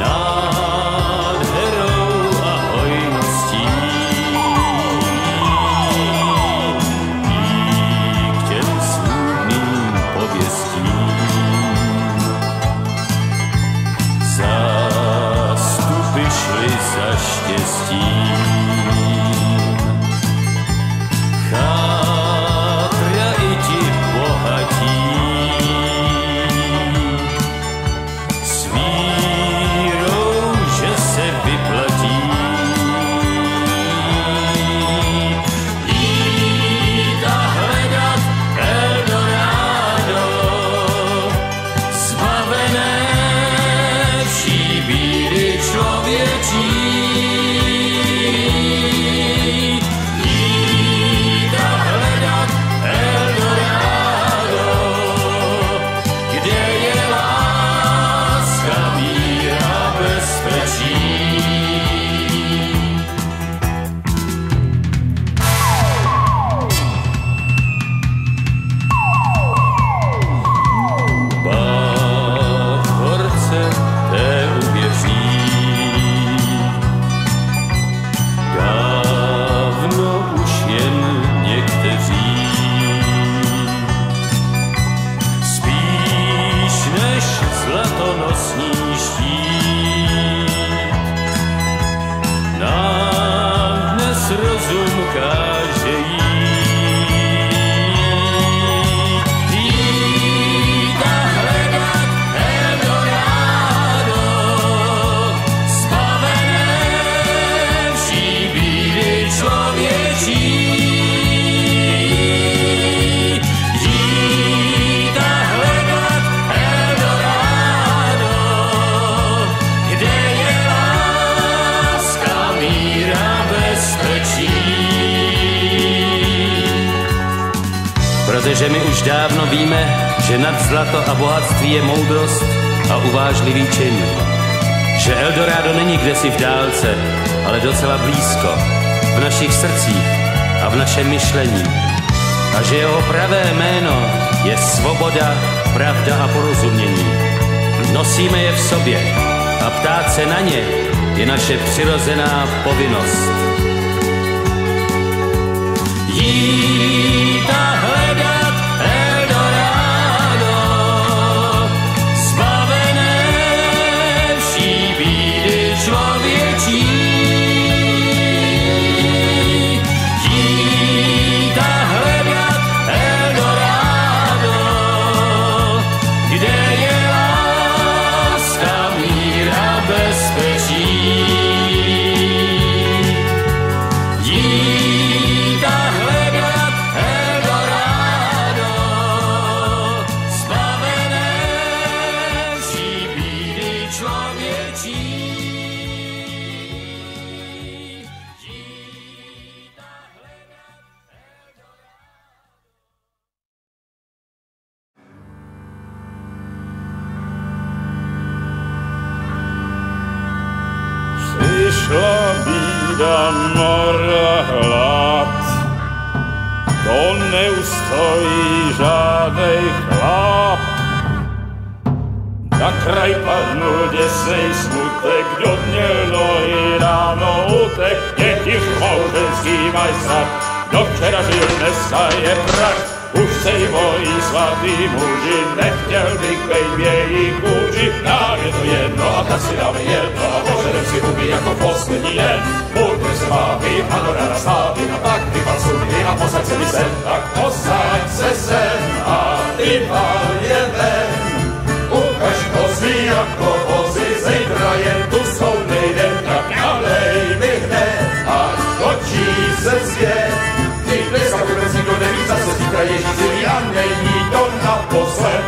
nádherou a hojností. I k těm smutným pověstím zástupy šly za štěstím. Chátra i ti bohatí s vírou, že se vyplatí jít a hledat Eldorado, zbavené vší bídy člověčí. Jít a hledat Eldorado, kde je láska, mír a bezpečí. Báchorce té uvěří, dávno už jen někteří. Spíš než zlatonosní štít nám dnes rozum káže jít. Jít a hledat Eldorado, zbavené vší bídy člověčí. Jít a hledat Eldorado, kde je láska, mír a bezpečí. Protože my už dávno víme, že nad zlato a bohatství je moudrost a uvážlivý čin. Že Eldorado není kdesi v dálce, ale docela blízko, v našich srdcích a v našem myšlení. A že jeho pravé jméno je svoboda, pravda a porozumění. Nosíme je v sobě a ptát se na ně je naše přirozená povinnost. Jít a hledat Eldorado, zbavené vší bídy člověčí. Jít a hledat Eldorado, kde je láska, mír a bezpečí. Jít a hledat Eldorado, zbavené vší bídy člověčí. Jít a hledat Přišla bída, mora, hlad, to neustojí žádnej chlap. Na kraj padnul děsej smutek, kdo měl nohy ráno utek. Děti šmouženský maj sad, kdo včera žil, dneska je prach. Už sej moji svatý muži, nechtěl bych bejt v jejich kůži. Nám je to jedno a tak si dáme jedno a požerem si huby jako poslední den. Půjďme se bávit a do rána stávit a tak vypal sudy a posaď se mi sem. Tak posaď se sem a vypal je ven. Ukaž kozy jako vozy, zítra jen tu soudnej den. Tak nalej mi hned a točí se svět. Ty dneska vůbec nikdo neví, zase zítra Ježíši a není to naposled.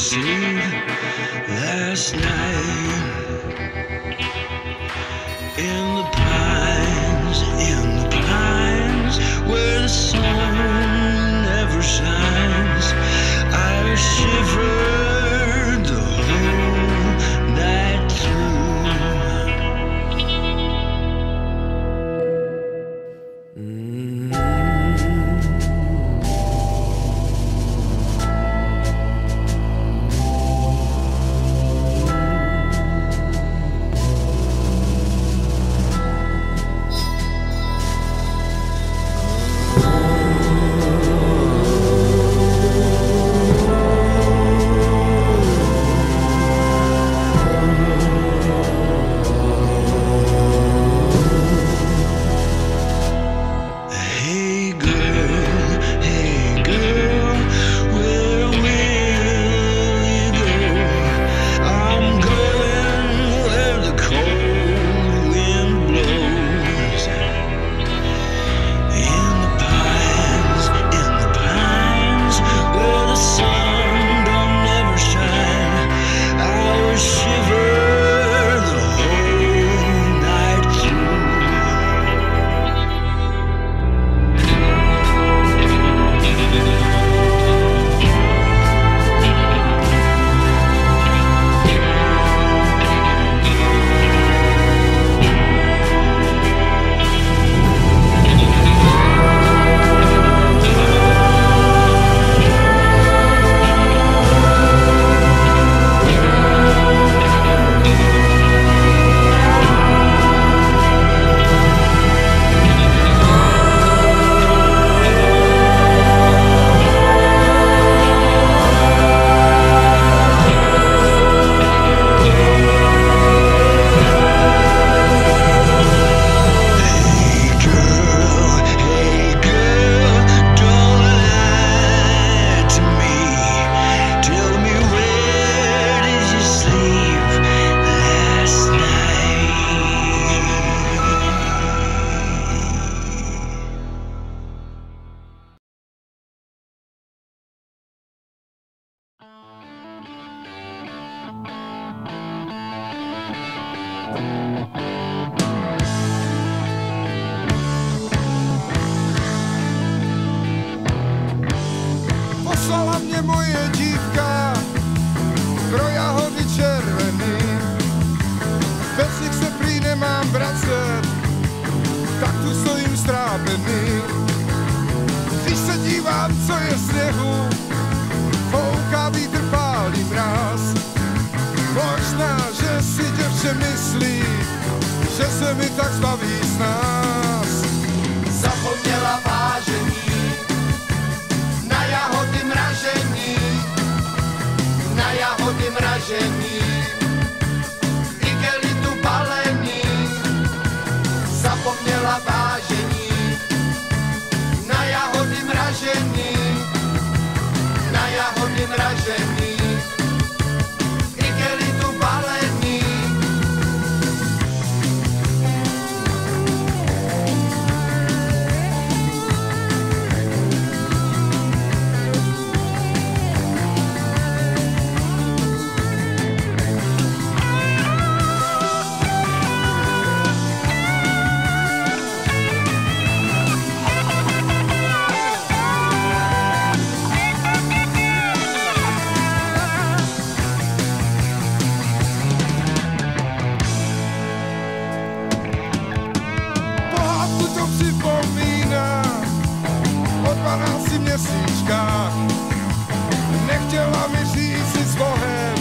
sleep last night. In the pines, where the sun never shines, I shivered the whole night through. Poslala mě moje dívka pro jahody červený. Bez nich se prý nemám vracet, tak tu stojím strápený. Když se dívám, co je sněhu, fouká vítr, pálí mráz. Možná, že si děvče myslí, že se mi tak zbaví z nás. Zapomněla vážení na jahody mražení, na jahody mražení, igelitu balení. Zapomněla vážení na jahody mražení, na jahody mražení, igelitu balení. Měsíčkách. Nechtěla mi říct si s Bohem,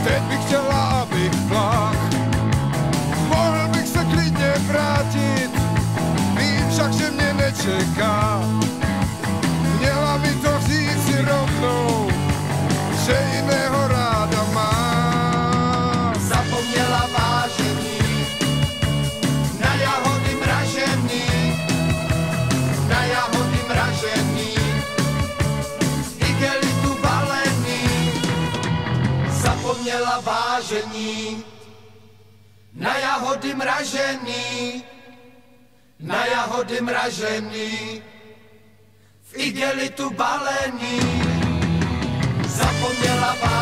teď bych chtěla, abych plach. Mohl bych se klidně vrátit, vím však, že mě nečeká. Měla mi to říct si rovnou, že jiného ráda má. Zapomněla vážení na jahody mražení, na jahody mražení, igelitu balení. Zapomněla vážení na jahody mražení, na jahody mražení, v igelitu balení. zapomněla